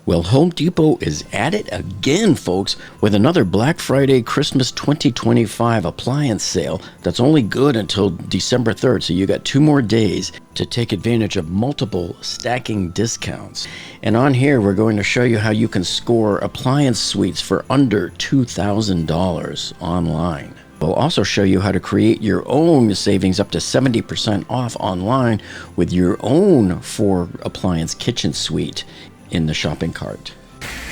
Well, Home Depot is at it again, folks, with another Black Friday Christmas 2025 appliance sale that's only good until December 3rd, so you got 2 more days to take advantage of multiple stacking discounts. And on here, we're going to show you how you can score appliance suites for under $2,000 online. We'll also show you how to create your own savings up to 70% off online with your own 4 appliance kitchen suite in the shopping cart.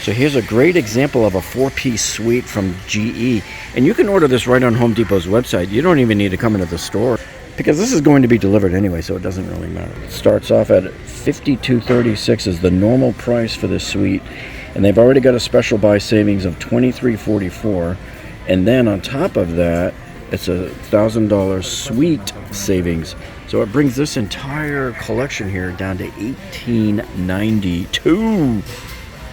So here's a great example of a 4-piece suite from GE, and you can order this right on Home Depot's website. You don't even need to come into the store because this is going to be delivered anyway, so it doesn't really matter. It starts off at $52.36 is the normal price for this suite, and they've already got a special buy savings of $23.44, and then on top of that it's a $1,000 suite savings. So it brings this entire collection here down to $1,892.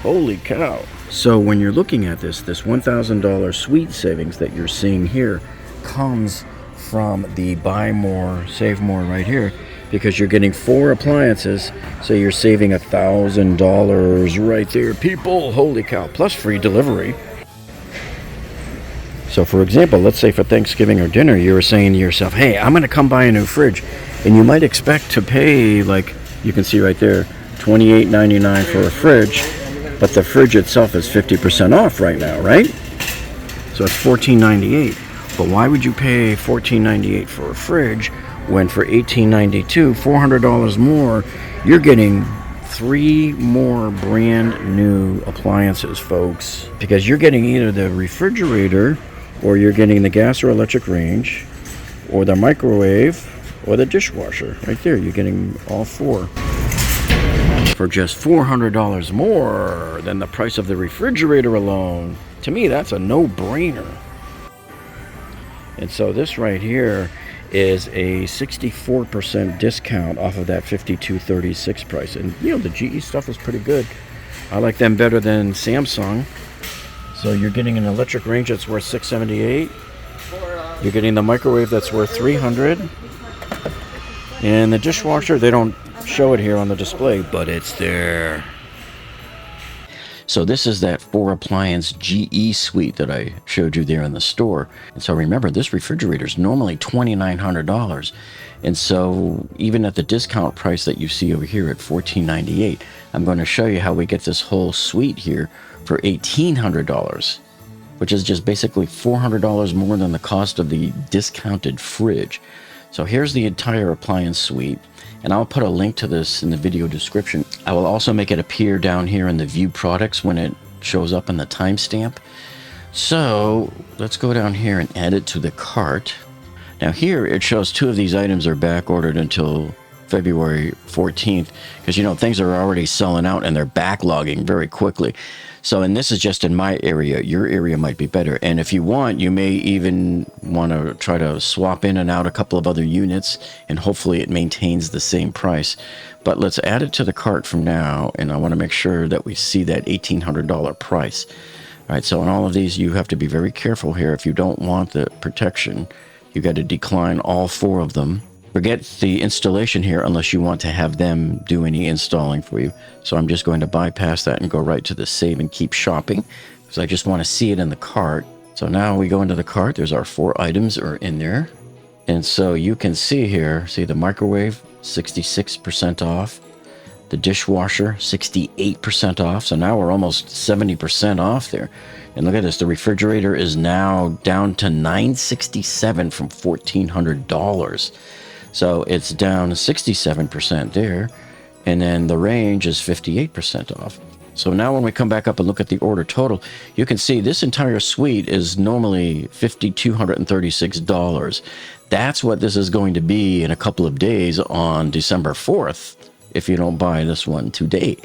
Holy cow. So when you're looking at this $1,000 suite savings that you're seeing here comes from the buy more, save more right here, because you're getting 4 appliances, so you're saving $1,000 right there, people. Holy cow. Plus free delivery. So for example, let's say for Thanksgiving or dinner, you were saying to yourself, hey, I'm going to come buy a new fridge. And you might expect to pay, like you can see right there, $28.99 for a fridge. But the fridge itself is 50% off right now, right? So it's $14.98. But why would you pay $14.98 for a fridge when for $18.92, $400 more, you're getting 3 more brand new appliances, folks? Because you're getting either the refrigerator, or you're getting the gas or electric range, or the microwave, or the dishwasher. Right there, you're getting all 4 for just $400 more than the price of the refrigerator alone. To me, that's a no-brainer. And so this right here is a 64% discount off of that $52.36 price. And you know, the GE stuff is pretty good. I like them better than Samsung. So you're getting an electric range that's worth $678. You're getting the microwave that's worth $300. And the dishwasher, they don't show it here on the display, but it's there. So this is that 4 appliance GE suite that I showed you there in the store. And so remember, this refrigerator is normally $2,900. And so even at the discount price that you see over here at $14.98, I'm going to show you how we get this whole suite here for $1,800, which is just basically $400 more than the cost of the discounted fridge. So here's the entire appliance suite, and I'll put a link to this in the video description. I will also make it appear down here in the view products when it shows up in the timestamp. So let's go down here and add it to the cart. Now here it shows 2 of these items are back ordered until February 14th, because you know things are already selling out and they're backlogging very quickly. So, and this is just in my area. Your area might be better. And if you want, you may even want to try to swap in and out a couple of other units, and hopefully it maintains the same price. But let's add it to the cart from now, and I want to make sure that we see that $1,800 price. All right, so on all of these, you have to be very careful here. If you don't want the protection, you got to decline all 4 of them. Forget the installation here unless you want to have them do any installing for you. So I'm just going to bypass that and go right to the save and keep shopping, because I just want to see it in the cart. So now we go into the cart. There's our 4 items are in there. And so you can see here, see the microwave, 66% off. The dishwasher, 68% off. So now we're almost 70% off there. And look at this, the refrigerator is now down to $967 from $1,400. So it's down 67% there, and then the range is 58% off. So now when we come back up and look at the order total, you can see this entire suite is normally $5,236. That's what this is going to be in a couple of days on December 4th, if you don't buy this one today.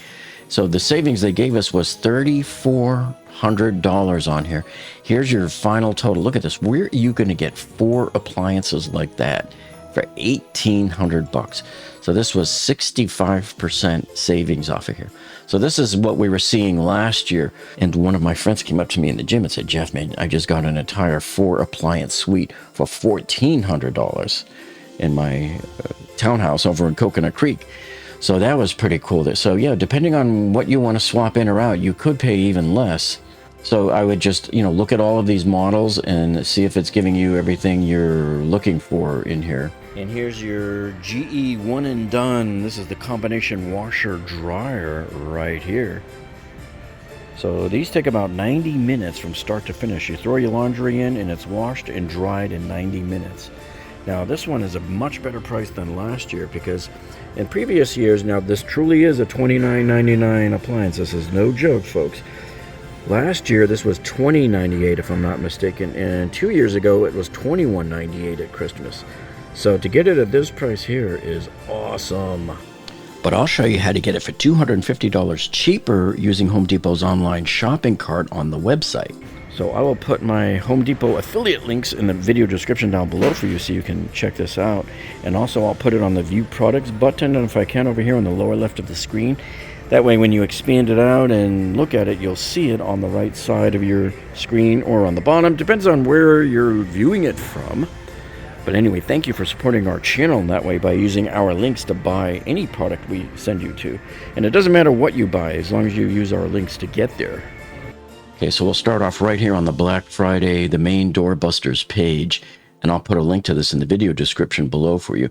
So the savings they gave us was $3,400 on here. Here's your final total. Look at this. Where are you going to get 4 appliances like that for $1,800? So this was 65% savings off of here. So this is what we were seeing last year. And one of my friends came up to me in the gym and said, Jeff, man, I just got an entire 4 appliance suite for $1,400 in my townhouse over in Coconut Creek. So that was pretty cool. So yeah, depending on what you want to swap in or out, you could pay even less. So I would just, look at all of these models and see if it's giving you everything you're looking for in here. And here's your GE one and done. This is the combination washer dryer right here. So these take about 90 minutes from start to finish. You throw your laundry in and it's washed and dried in 90 minutes. Now this one is a much better price than last year, because in previous years, now this truly is a $29.99 appliance. This is no joke, folks. Last year this was $20.98 if I'm not mistaken, and 2 years ago it was $21.98 at Christmas. So to get it at this price here is awesome. But I'll show you how to get it for $250 cheaper using Home Depot's online shopping cart on the website. So I will put my Home Depot affiliate links in the video description down below for you so you can check this out. And also I'll put it on the View Products button, and if I can, over here on the lower left of the screen. That way when you expand it out and look at it, you'll see it on the right side of your screen or on the bottom. Depends on where you're viewing it from. But anyway, thank you for supporting our channel in that way by using our links to buy any product we send you to. And it doesn't matter what you buy as long as you use our links to get there. Okay, so we'll start off right here on the Black Friday, the main doorbusters page. And I'll put a link to this in the video description below for you.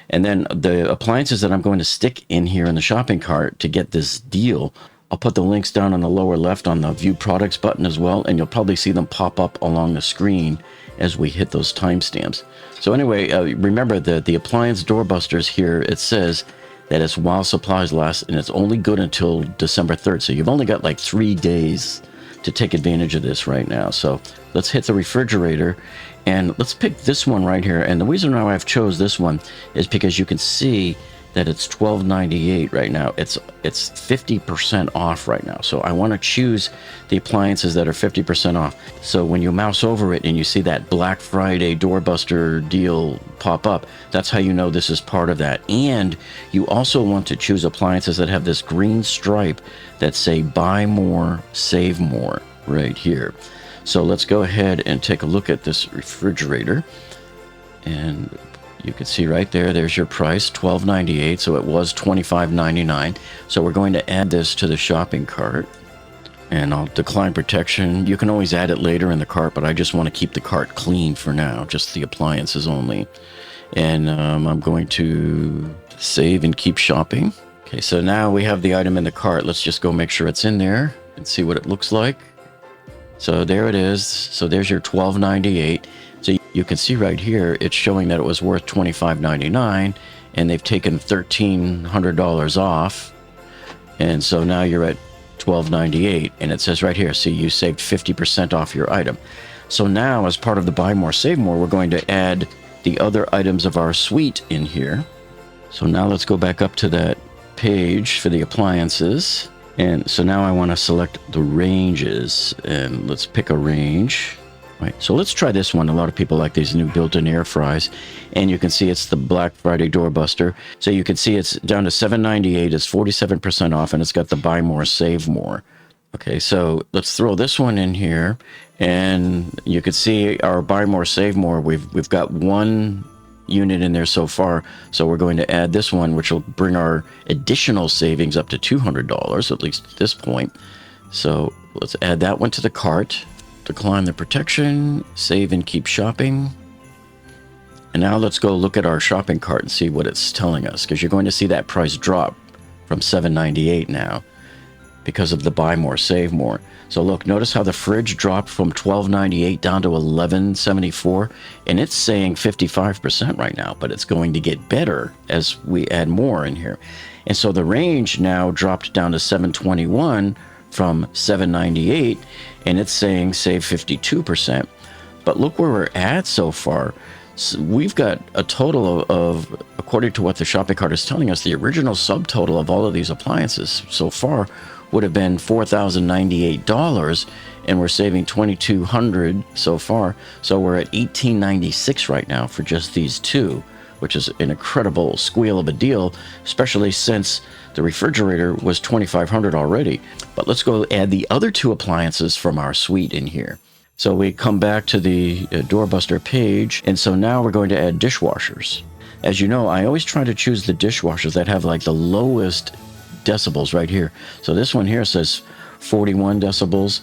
And then the appliances that I'm going to stick in here in the shopping cart to get this deal, I'll put the links down on the lower left on the View Products button as well, and you'll probably see them pop up along the screen as we hit those timestamps. So anyway, remember that the appliance doorbusters here, it says that it's while supplies last, and it's only good until December 3rd. So you've only got like 3 days to take advantage of this right now. So let's hit the refrigerator, and let's pick this one right here. And the reason why I've chose this one is because you can see that it's $12.98 right now. It's 50% off right now. So I want to choose the appliances that are 50% off. So when you mouse over it and you see that Black Friday doorbuster deal pop up, that's how you know this is part of that. And you also want to choose appliances that have this green stripe that say buy more, save more right here. So let's go ahead and take a look at this refrigerator. And you can see right there, there's your price, $12.98. So it was $25.99. So we're going to add this to the shopping cart. And I'll decline protection. You can always add it later in the cart, but I just want to keep the cart clean for now, just the appliances only. And I'm going to save and keep shopping. Okay, so now we have the item in the cart. Let's just go make sure it's in there and see what it looks like. So there it is. So there's your $12.98. So you can see right here, it's showing that it was worth $25.99, and they've taken $1,300 off. And so now you're at $12.98, and it says right here, see, you saved 50% off your item. So now, as part of the Buy More, Save More, we're going to add the other items of our suite in here. So now let's go back up to that page for the appliances. And so now I want to select the ranges, and let's pick a range. Right, so let's try this one. A lot of people like these new built-in air fries, and you can see it's the Black Friday doorbuster. So you can see it's down to $7.98. It's 47% off, and it's got the Buy More, Save More. Okay, so let's throw this one in here, and you can see our Buy More, Save More. We've got one unit in there so far, so we're going to add this one, which will bring our additional savings up to $200, at least at this point. So let's add that one to the cart. Decline the protection, save and keep shopping. And now let's go look at our shopping cart and see what it's telling us, because you're going to see that price drop from $7.98 now because of the Buy More, Save More. So look, notice how the fridge dropped from $12.98 down to $11.74, and it's saying 55% right now, but it's going to get better as we add more in here. And so the range now dropped down to $7.21 from $7.98, and it's saying save 52%. But look where we're at so far. So we've got a total of, according to what the shopping cart is telling us, the original subtotal of all of these appliances so far would have been $4,098, and we're saving $2,200 so far. So we're at $1,896 right now for just these two, which is an incredible squeal of a deal, especially since the refrigerator was $2,500 already. But let's go add the other two appliances from our suite in here. So we come back to the doorbuster page, and so now we're going to add dishwashers. as you know, I always try to choose the dishwashers that have like the lowest decibels right here. So this one here says 41 decibels.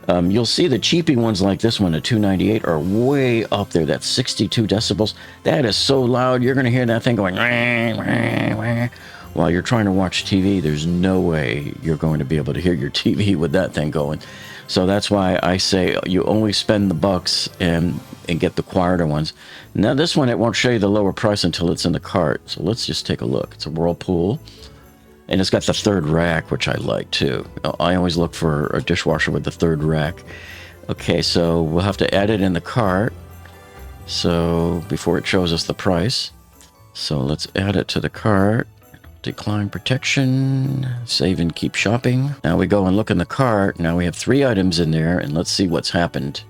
You'll see the cheapy ones like this one, the 298, are way up there. That's 62 decibels. That is so loud, you're going to hear that thing going wah, wah, wah. While you're trying to watch TV. There's no way you're going to be able to hear your TV with that thing going. So that's why I say you only spend the bucks and get the quieter ones. Now this one, it won't show you the lower price until it's in the cart. So let's just take a look. It's a Whirlpool. And it's got the third rack, which I like too. I always look for a dishwasher with the third rack. Okay, so we'll have to add it in the cart. So before it shows us the price. So let's add it to the cart. Decline protection. Save and keep shopping. Now we go and look in the cart. Now we have 3 items in there, and let's see what's happened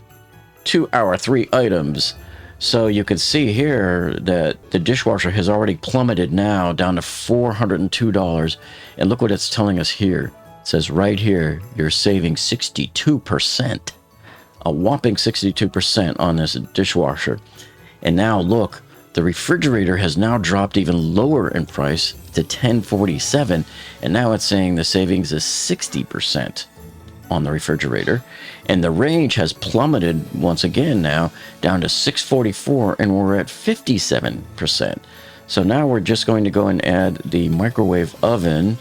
to our 3 items. So you can see here that the dishwasher has already plummeted now down to $402. And look what it's telling us here. It says right here, you're saving 62%. A whopping 62% on this dishwasher. And now look, the refrigerator has now dropped even lower in price to $10.47. And now it's saying the savings is 60% on the refrigerator. And the range has plummeted once again now down to $6.44, and we're at 57%. So now we're just going to go and add the microwave oven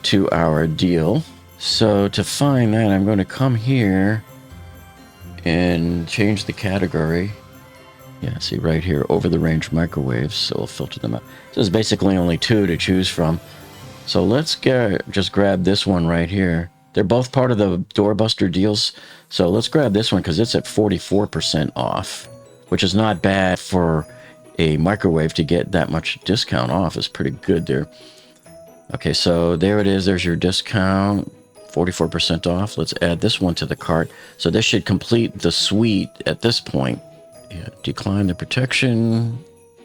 to our deal. So to find that, I'm going to come here and change the category. Yeah, see right here, over the range microwaves. So we'll filter them out. So there's basically only 2 to choose from. So let's just grab this one right here. They're both part of the doorbuster deals. So let's grab this one because it's at 44% off, which is not bad for a microwave to get that much discount off. Is pretty good there. Okay, so there it is. There's your discount, 44% off. Let's add this one to the cart. So this should complete the suite at this point. Yeah, decline the protection.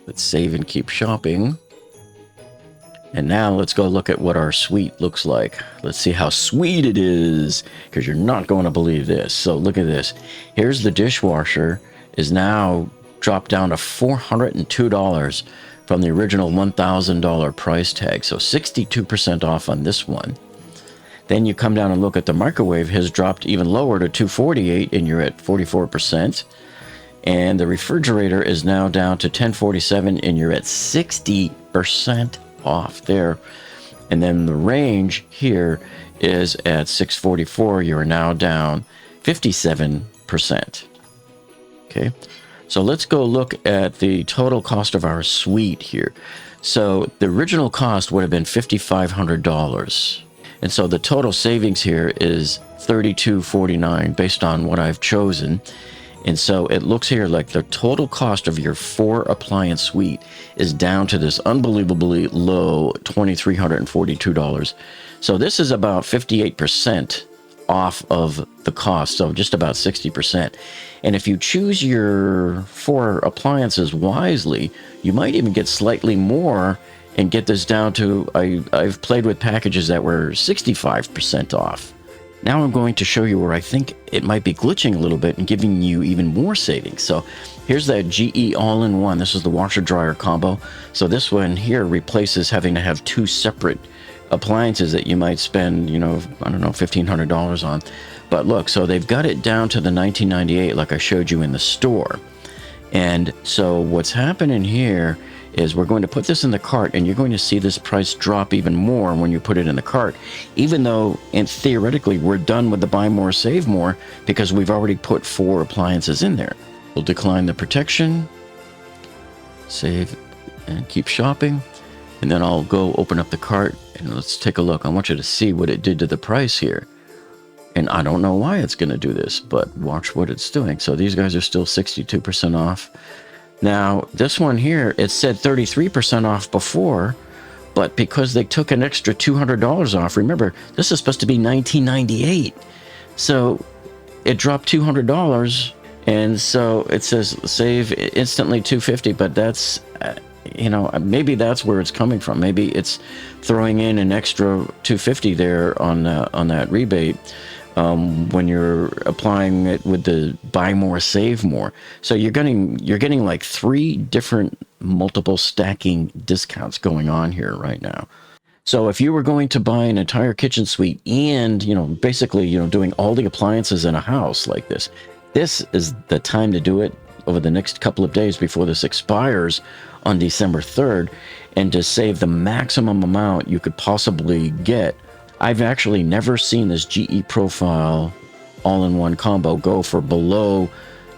Let's save and keep shopping. And now let's go look at what our suite looks like. Let's see how sweet it is, because you're not going to believe this. So look at this. Here's the dishwasher is now dropped down to $402 from the original $1,000 price tag. So 62% off on this one. Then you come down and look at the microwave has dropped even lower to $248, and you're at 44%. And the refrigerator is now down to $10.47, and you're at 60% off there. And then the range here is at $6.44. You're now down 57%. Okay, so let's go look at the total cost of our suite here. So the original cost would have been $5,500, and so the total savings here is $32.49 based on what I've chosen. And so it looks here like the total cost of your 4 appliance suite is down to this unbelievably low $2,342. So this is about 58% off of the cost, so just about 60%. And if you choose your 4 appliances wisely, you might even get slightly more and get this down to, I've played with packages that were 65% off. Now I'm going to show you where I think it might be glitching a little bit and giving you even more savings. So here's that GE all-in-one. This is the washer-dryer combo. So this one here replaces having to have 2 separate appliances that you might spend, I don't know, $1,500 on. But look, so they've got it down to the $19.98 like I showed you in the store. And so what's happening here is we're going to put this in the cart, and you're going to see this price drop even more when you put it in the cart, even though theoretically we're done with the buy more save more because we've already put 4 appliances in there. We'll decline the protection, save and keep shopping, and then I'll go open up the cart and let's take a look. I want you to see what it did to the price here. And I don't know why it's going to do this, but watch what it's doing. So these guys are still 62% off. Now, this one here, it said 33% off before, but because they took an extra $200 off, remember, this is supposed to be $19.98. So it dropped $200, and so it says save instantly $250, but that's, maybe that's where it's coming from. Maybe it's throwing in an extra $250 there on that rebate. When you're applying it with the buy more, save more. So you're getting like 3 different multiple stacking discounts going on here right now. So if you were going to buy an entire kitchen suite and, basically, doing all the appliances in a house like this, this is the time to do it over the next couple of days before this expires on December 3rd, and to save the maximum amount you could possibly get. I've actually never seen this GE Profile all-in-one combo go for below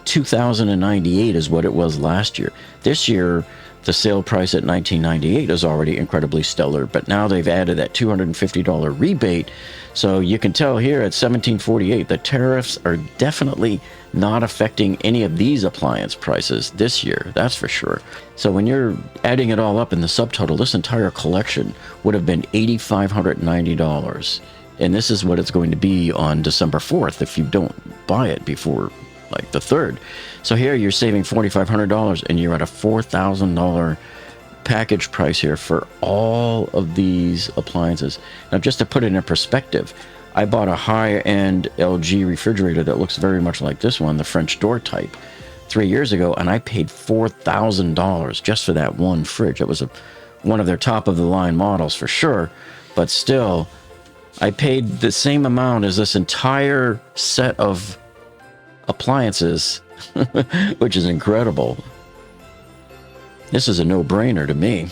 $2,098 is what it was last year. This year, the sale price at $1,998 is already incredibly stellar, but now they've added that $250 rebate. So you can tell here at $1,748, the tariffs are definitely not affecting any of these appliance prices this year, that's for sure. So when you're adding it all up in the subtotal, this entire collection would have been $8,590. And this is what it's going to be on December 4th if you don't buy it before like the 3rd. So here you're saving $4,500 and you're at a $4,000 package price here for all of these appliances. Now, just to put it in perspective, I bought a high-end LG refrigerator that looks very much like this one, the French door type, 3 years ago, and I paid $4,000 just for that one fridge. It was one of their top-of-the-line models for sure, but still, I paid the same amount as this entire set of appliances, which is incredible. This is a no-brainer to me.